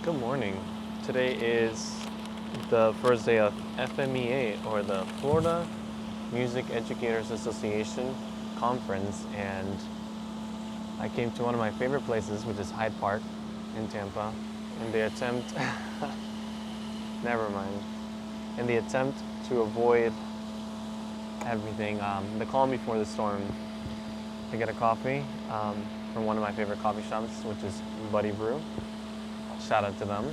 Good morning. Today is the first day of FMEA, or the Florida Music Educators Association conference, and I came to one of my favorite places, which is Hyde Park in Tampa, in the attempt, never mind, in the attempt to avoid everything, the calm before the storm, to get a coffee from one of my favorite coffee shops, which is Buddy Brew. Shout out to them.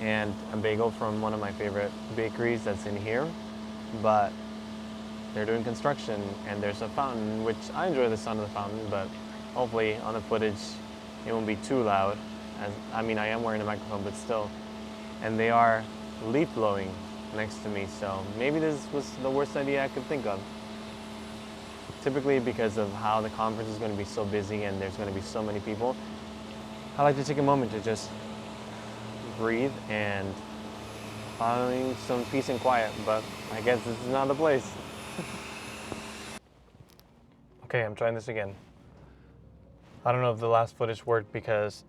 And a bagel from one of my favorite bakeries that's in here, but they're doing construction and there's a fountain, which I enjoy the sound of the fountain, but hopefully on the footage it won't be too loud. I am wearing a microphone, but still. And they are leaf blowing next to me, so maybe this was the worst idea I could think of. Typically, because of how the conference is going to be so busy and there's going to be so many people, I like to take a moment to just breathe and find some peace and quiet, but I guess this is not the place. Okay, I'm trying this again. I don't know if the last footage worked because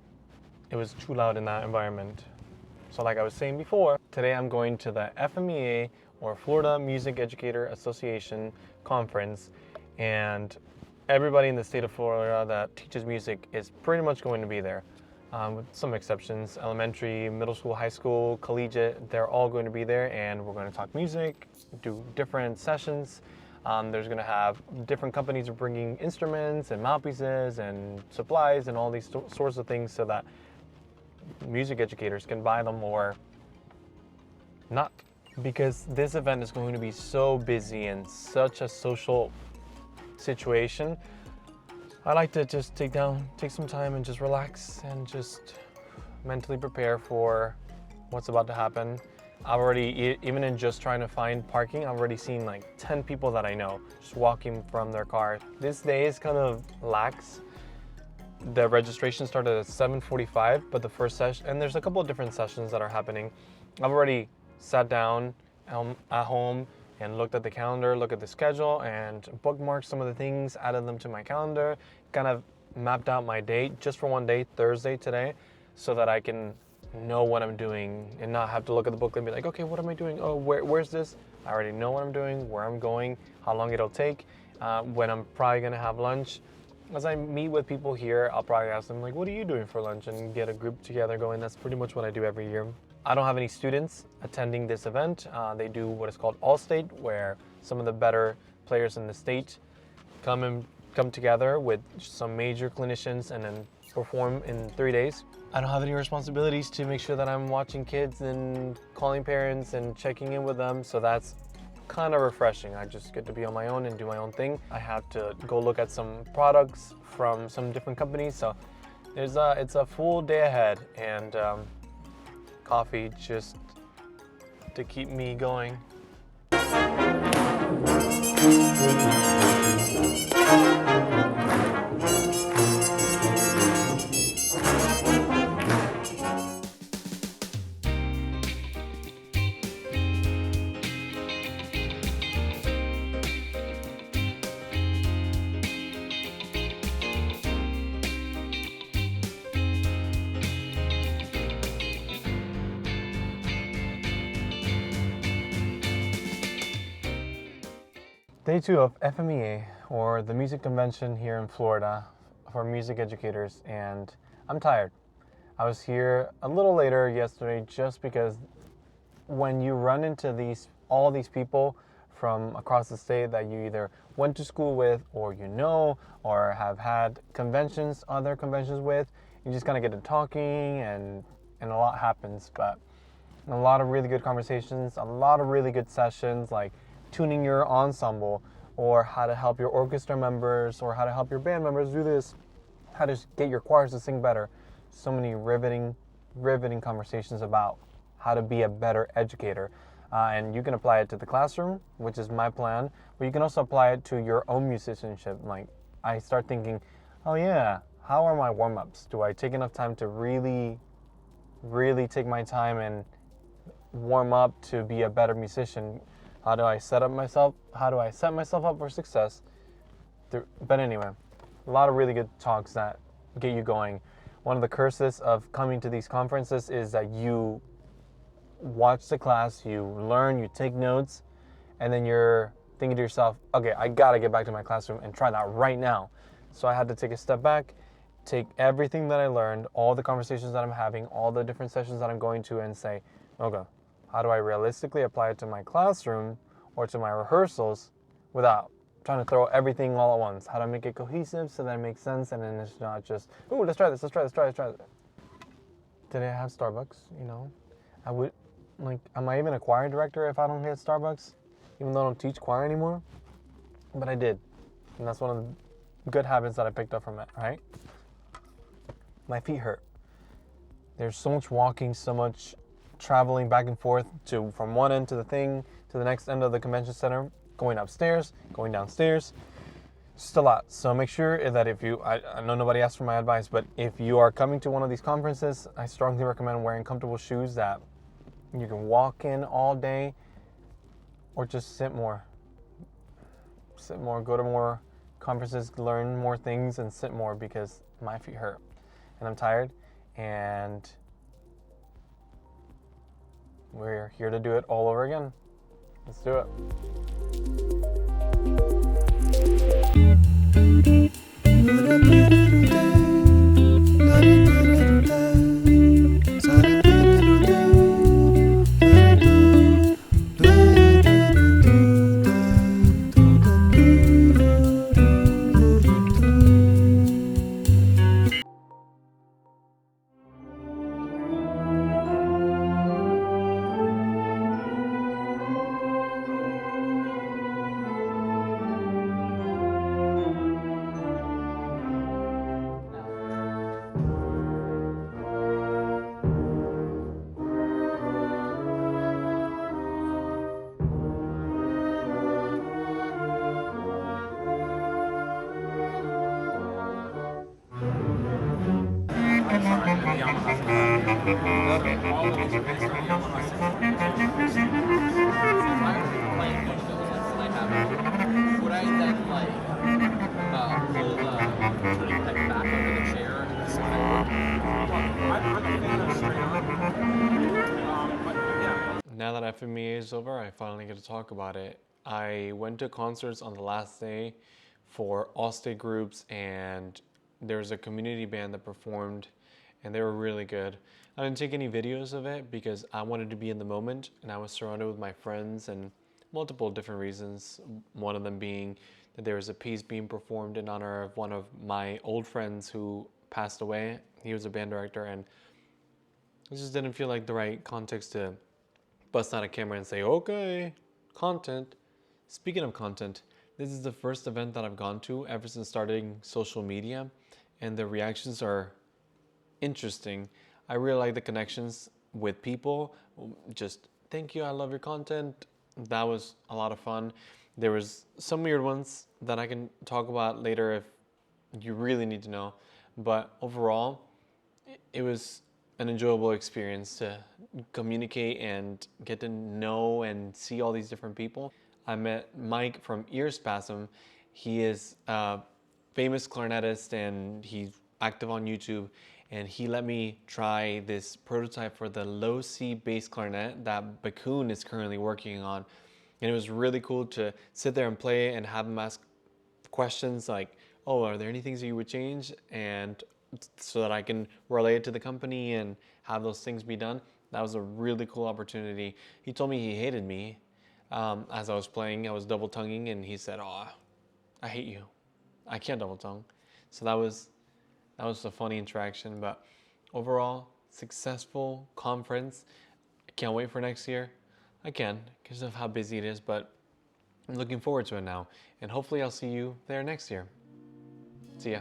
it was too loud in that environment. So like I was saying before, today I'm going to the FMEA, or Florida Music Educator Association conference, and everybody in the state of Florida that teaches music is pretty much going to be there. With some exceptions, elementary, middle school, high school, collegiate, they're all going to be there, and we're going to talk music, do different sessions. There's going to have different companies bringing instruments and mouthpieces and supplies and all these sorts of things so that music educators can buy them or not. Because this event is going to be so busy and such a social situation, I like to just take some time and just relax and just mentally prepare for what's about to happen. I've already, even in just trying to find parking, I've already seen like 10 people that I know just walking from their car. This day is kind of lax. The registration started at 7:45, but the first session, and there's a couple of different sessions that are happening. I've already sat down at home and looked at the calendar, looked at the schedule, and bookmarked some of the things, added them to my calendar, kind of mapped out my date just for one day, Thursday today, so that I can know what I'm doing and not have to look at the booklet and be like, okay, what am I doing? Oh, where's this? I already know what I'm doing, where I'm going, how long it'll take, when I'm probably gonna have lunch. As I meet with people here, I'll probably ask them like, what are you doing for lunch? And get a group together going. That's pretty much what I do every year. I don't have any students attending this event. They do what is called All-State, where some of the better players in the state come together with some major clinicians and then perform in 3 days. I don't have any responsibilities to make sure that I'm watching kids and calling parents and checking in with them, so that's kind of refreshing. I just get to be on my own and do my own thing. I have to go look at some products from some different companies, so it's a full day ahead, and coffee just to keep me going. Day 2 of FMEA, or the music convention here in Florida for music educators, and I'm tired. I was here a little later yesterday just because when you run into all these people from across the state that you either went to school with or or have had other conventions with, you just kind of get to talking and a lot happens, but a lot of really good conversations, a lot of really good sessions like tuning your ensemble, or how to help your orchestra members, or how to help your band members do this, how to get your choirs to sing better. So many riveting conversations about how to be a better educator. And you can apply it to the classroom, which is my plan, but you can also apply it to your own musicianship. Like, I start thinking, oh yeah, how are my warm-ups? Do I take enough time to really take my time and warm up to be a better musician? How do I set myself up for success? But anyway, a lot of really good talks that get you going. one of the curses of coming to these conferences is that you watch the class, you learn, you take notes, and then you're thinking to yourself, okay, I gotta get back to my classroom and try that right now. So I had to take a step back, take everything that I learned, all the conversations that I'm having, all the different sessions that I'm going to, and say, okay, how do I realistically apply it to my classroom or to my rehearsals without trying to throw everything all at once? How to make it cohesive so that it makes sense, and then it's not just, ooh, let's try this. Today I have Starbucks, you know. I would, like, am I even a choir director if I don't hit Starbucks? Even though I don't teach choir anymore? But I did. And that's one of the good habits that I picked up from it, right? My feet hurt. There's so much walking, so much traveling back and forth from one end to the thing to the next end of the convention center, going upstairs, going downstairs. Just a lot. So make sure that if you, I know nobody asked for my advice, but if you are coming to one of these conferences, I strongly recommend wearing comfortable shoes that you can walk in all day, or just sit more. Sit more, go to more conferences, learn more things, and sit more, because my feet hurt and I'm tired, and we're here to do it all over again. Let's do it. Would I then pull the turning peg back over the chair and slide I'm a fan of straight on. But yeah. Now that FMEA is over, I finally get to talk about it. I went to concerts on the last day for all state groups, and there was a community band that performed, and they were really good. I didn't take any videos of it because I wanted to be in the moment, and I was surrounded with my friends, and multiple different reasons. One of them being that there was a piece being performed in honor of one of my old friends who passed away. He was a band director, and it just didn't feel like the right context to bust out a camera and say, okay, content. Speaking of content, this is the first event that I've gone to ever since starting social media, and the reactions are interesting. I really like the connections with people. Just, thank you, I love your content. That was a lot of fun. There was some weird ones that I can talk about later if you really need to know. But overall, it was an enjoyable experience to communicate and get to know and see all these different people. I met Mike from Earspasm. He is a famous clarinetist and he's active on YouTube. And he let me try this prototype for the low C bass clarinet that Bakun is currently working on. And it was really cool to sit there and play and have him ask questions like, oh, are there any things that you would change? And so that I can relay it to the company and have those things be done. That was a really cool opportunity. He told me he hated me as I was playing. I was double tonguing, and he said, oh, I hate you. I can't double tongue. So that was a funny interaction, but overall, successful conference. I can't wait for next year. I can, because of how busy it is, but I'm looking forward to it now. And hopefully I'll see you there next year. See ya.